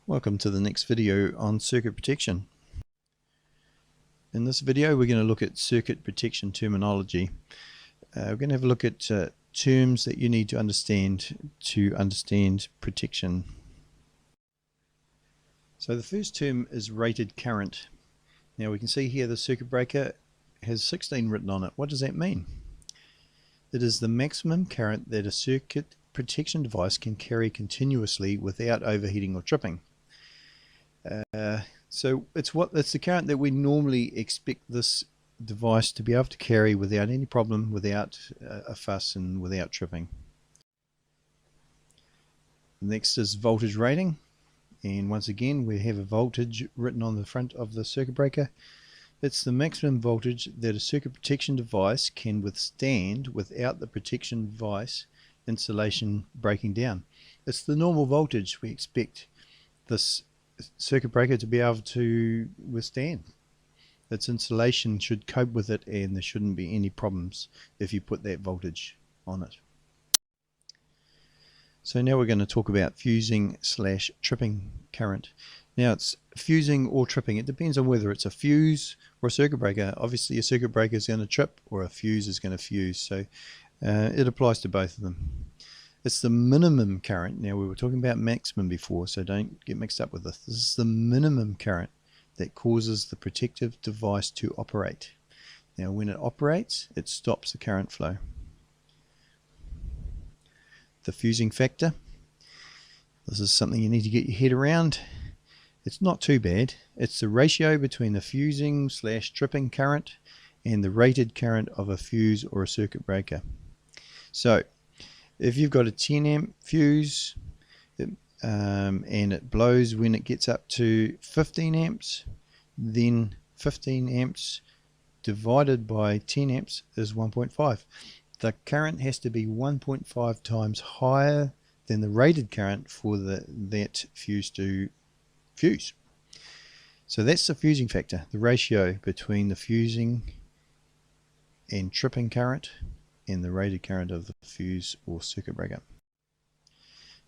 Welcome to the next video on circuit protection. In this video we're going to look at circuit protection terminology. We're going to have a look at terms that you need to understand protection. So the first term is rated current. Now we can see here the circuit breaker has 16 written on it. What does that mean? It is the maximum current that a circuit protection device can carry continuously without overheating or tripping. So it's the current that we normally expect this device to be able to carry without any problem, without a fuss, and without tripping. Next is voltage rating, and once again we have a voltage written on the front of the circuit breaker. It's the maximum voltage that a circuit protection device can withstand without the protection device insulation breaking down. It's the normal voltage we expect this circuit breaker to be able to withstand. Its insulation should cope with it, and there shouldn't be any problems if you put that voltage on it. So now we're going to talk about fusing / tripping current. Now it's fusing or tripping. It depends on whether it's a fuse or a circuit breaker. Obviously a circuit breaker is going to trip, or a fuse is going to fuse. So it applies to both of them. It's the minimum current. Now we were talking about maximum before, so don't get mixed up with this. This is the minimum current that causes the protective device to operate. Now when it operates, it stops the current flow. The fusing factor. This is something you need to get your head around. It's not too bad. It's the ratio between the fusing / tripping current and the rated current of a fuse or a circuit breaker. So if you've got a 10 amp fuse and it blows when it gets up to 15 amps, then 15 amps divided by 10 amps is 1.5. The current has to be 1.5 times higher than the rated current for that fuse to fuse. So that's the fusing factor, the ratio between the fusing and tripping current and the rated current of the fuse or circuit breaker.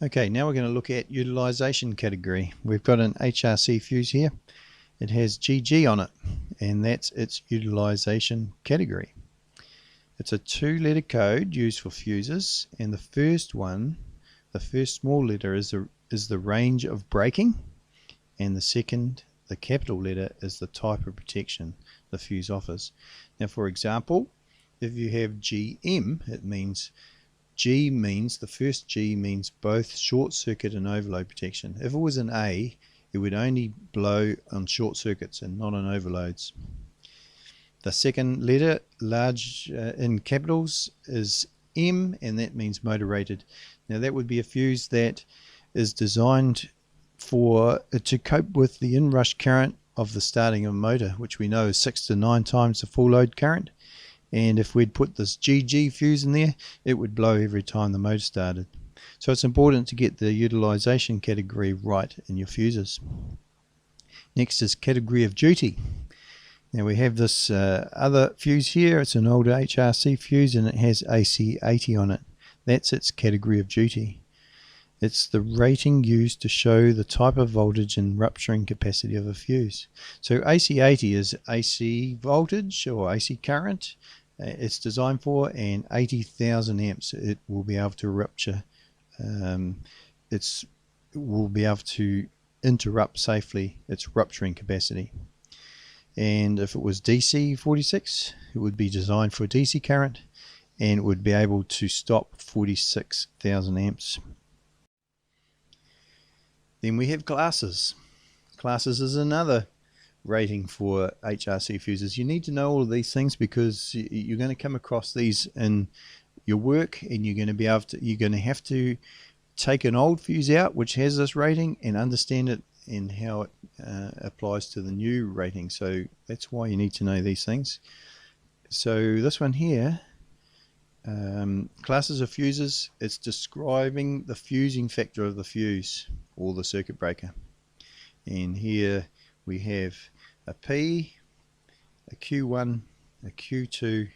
Okay, now we're going to look at utilization category. We've got an HRC fuse here. It has GG on it, and that's its utilization category. It's a 2-letter code used for fuses, and the first small letter is the range of breaking, and the second, the capital letter, is the type of protection the fuse offers. Now for example, if you have GM, it means the first G means both short circuit and overload protection. If it was an A, it would only blow on short circuits and not on overloads. The second letter, large in capitals, is M, and that means motor rated. Now that would be a fuse that is designed to cope with the inrush current of the starting of a motor, which we know is 6 to 9 times the full load current. And if we'd put this GG fuse in there, it would blow every time the motor started. So it's important to get the utilization category right in your fuses. Next is category of duty. Now we have this other fuse here. It's an older HRC fuse, and it has AC80 on it. That's its category of duty. It's the rating used to show the type of voltage and rupturing capacity of a fuse. So AC80 is AC voltage or AC current it's designed for, and 80,000 amps it will be able to rupture. It will be able to interrupt safely its rupturing capacity. And if it was DC 46, it would be designed for a DC current, and it would be able to stop 46,000 amps. Then we have classes. Classes is another rating for HRC fuses. You need to know all of these things because you're going to come across these in your work, and you're going to have to take an old fuse out which has this rating and understand it and how it applies to the new rating. So that's why you need to know these things. So this one here, classes of fuses, it's describing the fusing factor of the fuse or the circuit breaker. And here we have a P, a Q1, a Q2,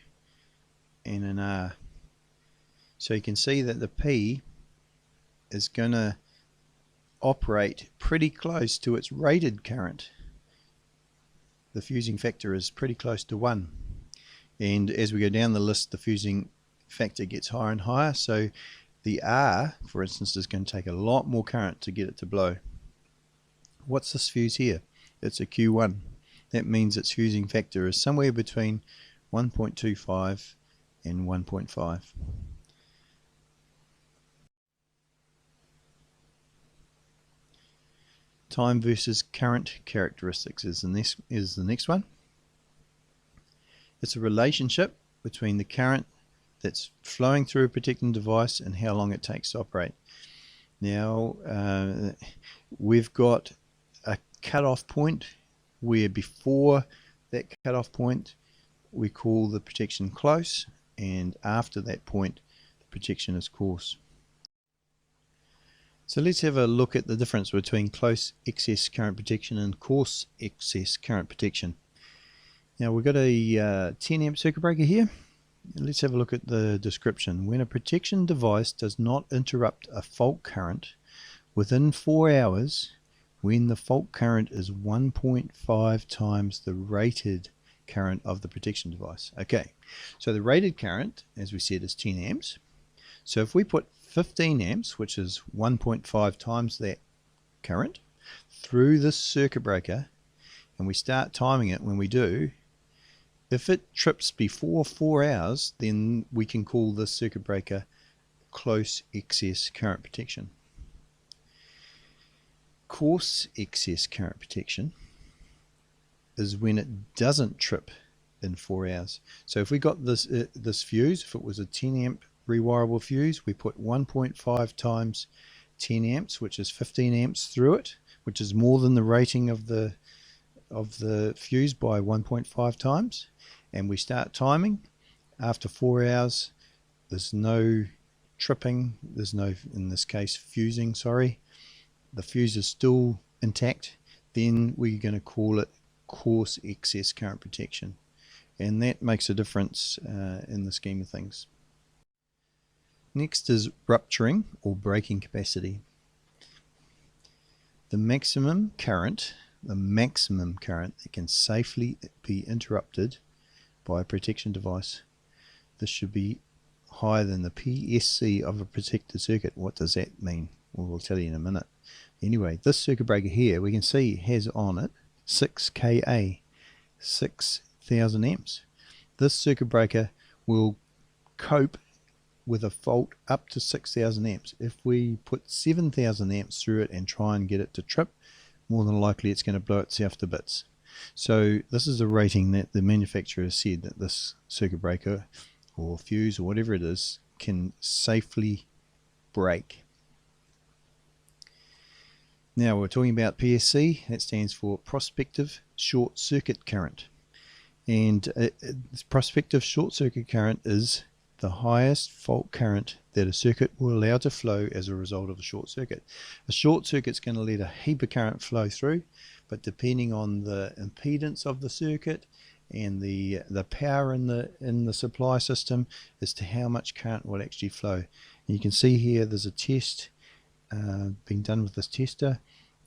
and an R. So you can see that the P is going to operate pretty close to its rated current. The fusing factor is pretty close to 1. And as we go down the list, the fusing factor gets higher and higher. So the R, for instance, is going to take a lot more current to get it to blow. What's this fuse here? It's a Q1. That means its fusing factor is somewhere between 1.25 and 1.5. Time versus current characteristics is the next one. It's a relationship between the current that's flowing through a protecting device and how long it takes to operate. Now, we've got a cutoff point where before that cutoff point we call the protection close, and after that point the protection is coarse. So let's have a look at the difference between close excess current protection and coarse excess current protection. Now we've got a 10 amp circuit breaker here. Let's have a look at the description. When a protection device does not interrupt a fault current within 4 hours, when the fault current is 1.5 times the rated current of the protection device. Okay, so the rated current, as we said, is 10 amps. So if we put 15 amps, which is 1.5 times that current, through this circuit breaker, and we start timing it when we do, if it trips before 4 hours, then we can call this circuit breaker close excess current protection. Coarse excess current protection is when it doesn't trip in 4 hours. So if we got this fuse, if it was a 10 amp rewirable fuse, we put 1.5 times 10 amps, which is 15 amps through it, which is more than the rating of the fuse by 1.5 times, and we start timing. After 4 hours, there's no tripping, there's no, in this case, fusing, sorry. The fuse is still intact. Then we're going to call it coarse excess current protection, and that makes a difference in the scheme of things. Next is rupturing or breaking capacity. The maximum current that can safely be interrupted by a protection device. This should be higher than the PSC of a protected circuit. What does that mean? Well, we'll tell you in a minute. Anyway, this circuit breaker here, we can see has on it 6 kA, 6,000 amps. This circuit breaker will cope with a fault up to 6,000 amps. If we put 7,000 amps through it and try and get it to trip, more than likely it's going to blow itself to bits. So this is a rating that the manufacturer has said that this circuit breaker or fuse or whatever it is can safely break. Now we're talking about PSC. That stands for prospective short circuit current, and prospective short circuit current is the highest fault current that a circuit will allow to flow as a result of a short circuit. A short circuit is going to let a heap of current flow through, but depending on the impedance of the circuit and the power in the supply system as to how much current will actually flow. And you can see here there's a test being done with this tester,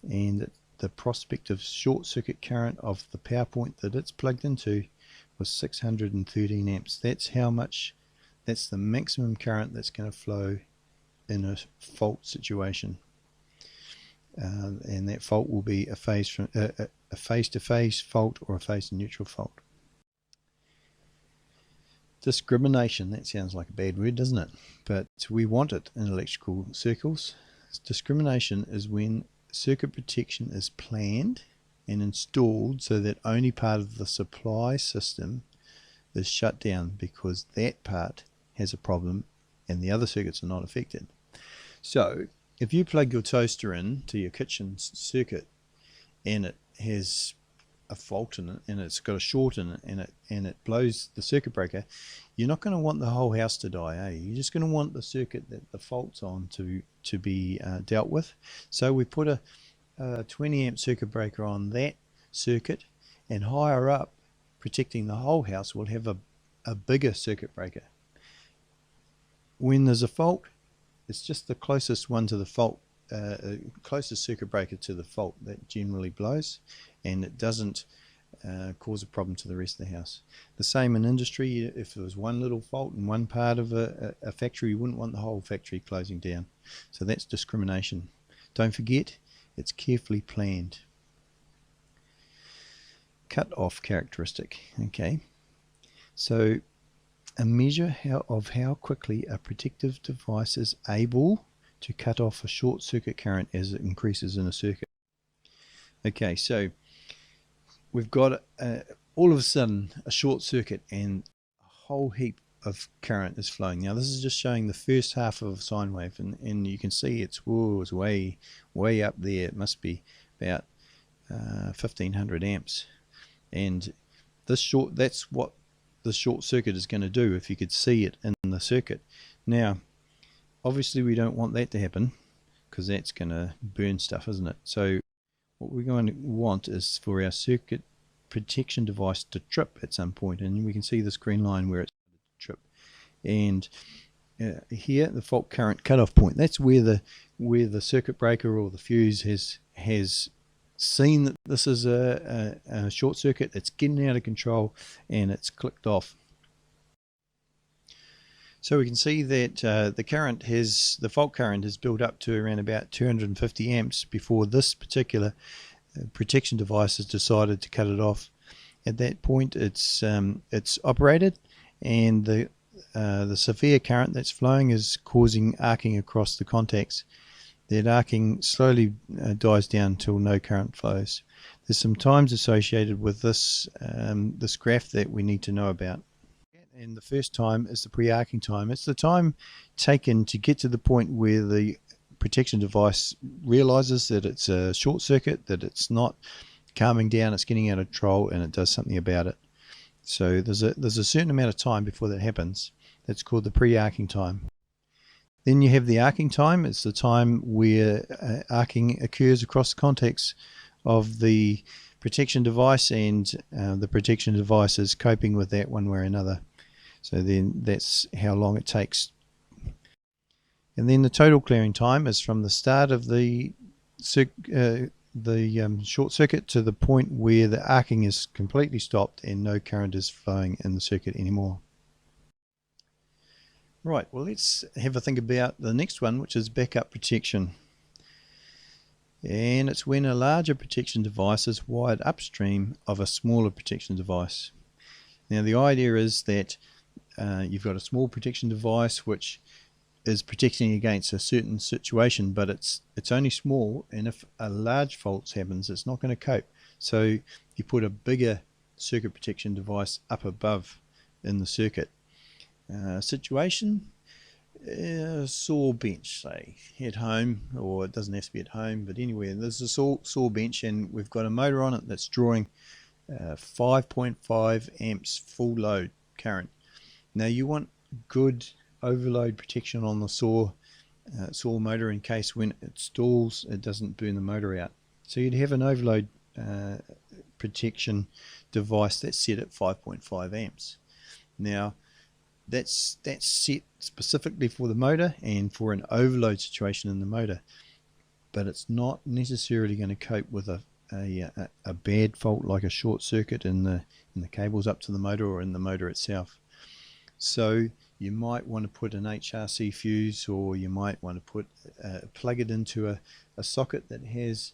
and the prospective short circuit current of the power point that it's plugged into was 613 amps. That's the maximum current that's going to flow in a fault situation, and that fault will be a phase-to-phase fault or a phase-to-neutral fault. Discrimination, that sounds like a bad word, doesn't it? But we want it in electrical circles. Discrimination is when circuit protection is planned and installed so that only part of the supply system is shut down because that part has a problem and the other circuits are not affected. So if you plug your toaster in to your kitchen circuit and it has a fault in it and it's got a short in it and it blows the circuit breaker, you're not going to want the whole house to die, You're just going to want the circuit that the fault's on to be dealt with. So we put a 20 amp circuit breaker on that circuit, and higher up, protecting the whole house, we'll have a bigger circuit breaker. When there's a fault, it's just the closest one to the fault closest circuit breaker to the fault that generally blows, and it doesn't cause a problem to the rest of the house. The same in industry. If there was one little fault in one part of a factory, you wouldn't want the whole factory closing down. So that's discrimination. Don't forget, it's carefully planned. Cut-off characteristic. Okay, so a measure of how quickly a protective device is able to cut off a short circuit current as it increases in a circuit. Okay, so we've got all of a sudden a short circuit and a whole heap of current is flowing. Now this is just showing the first half of a sine wave, and you can see it's way up there. It must be about 1500 amps, and that's what the short circuit is going to do if you could see it in the circuit. Now obviously we don't want that to happen, because that's going to burn stuff, isn't it? So what we're going to want is for our circuit protection device to trip at some point, and we can see this green line where it's trip. And here, the fault current cutoff point, that's where the circuit breaker or the fuse has seen that this is a short circuit. It's getting out of control and it's clicked off. So we can see that the fault current has built up to around about 250 amps before this particular protection device has decided to cut it off. At that point, it's operated, and the severe current that's flowing is causing arcing across the contacts. That arcing slowly dies down until no current flows. There's some times associated with this this graph that we need to know about. And the first time is the pre-arcing time. It's the time taken to get to the point where the protection device realizes that it's a short circuit, that it's not calming down, it's getting out of control, and it does something about it. So there's a certain amount of time before that happens. That's called the pre-arcing time. Then you have the arcing time. It's the time where arcing occurs across the contacts of the protection device, and the protection device is coping with that one way or another. So then that's how long it takes. And then the total clearing time is from the start of the short circuit to the point where the arcing is completely stopped and no current is flowing in the circuit anymore. Right, well, let's have a think about the next one, which is backup protection. And it's when a larger protection device is wired upstream of a smaller protection device. Now the idea is that you've got a small protection device which is protecting against a certain situation, but it's only small, and if a large fault happens, it's not going to cope. So you put a bigger circuit protection device up above in the circuit. Situation, saw bench, say at home, or it doesn't have to be at home, but anywhere. There's a saw bench, and we've got a motor on it that's drawing 5.5 amps full load current. Now you want good overload protection on the saw motor, in case when it stalls it doesn't burn the motor out. So you'd have an overload protection device that's set at 5.5 amps. Now that's set specifically for the motor and for an overload situation in the motor, but it's not necessarily going to cope with a bad fault like a short circuit in the cables up to the motor or in the motor itself. So you might want to put an HRC fuse, or you might want to plug it into a socket that has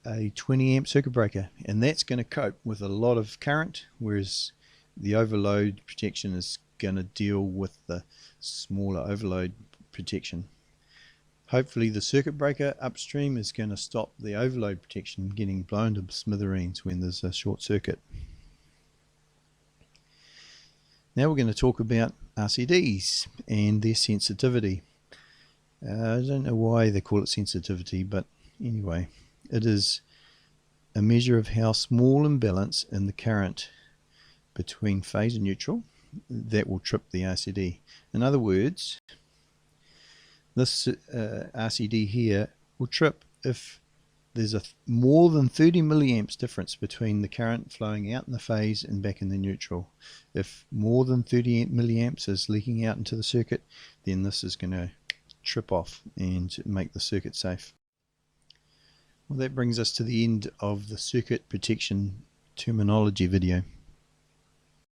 a 20 amp circuit breaker, and that's going to cope with a lot of current, whereas the overload protection is going to deal with the smaller overload protection. Hopefully the circuit breaker upstream is going to stop the overload protection getting blown to smithereens when there's a short circuit. Now we're going to talk about RCDs and their sensitivity. I don't know why they call it sensitivity, but anyway, it is a measure of how small imbalance in the current between phase and neutral that will trip the RCD. In other words, this RCD here will trip if there's a more than 30 milliamps difference between the current flowing out in the phase and back in the neutral. If more than 30 milliamps is leaking out into the circuit, then this is going to trip off and make the circuit safe. Well, that brings us to the end of the circuit protection terminology video.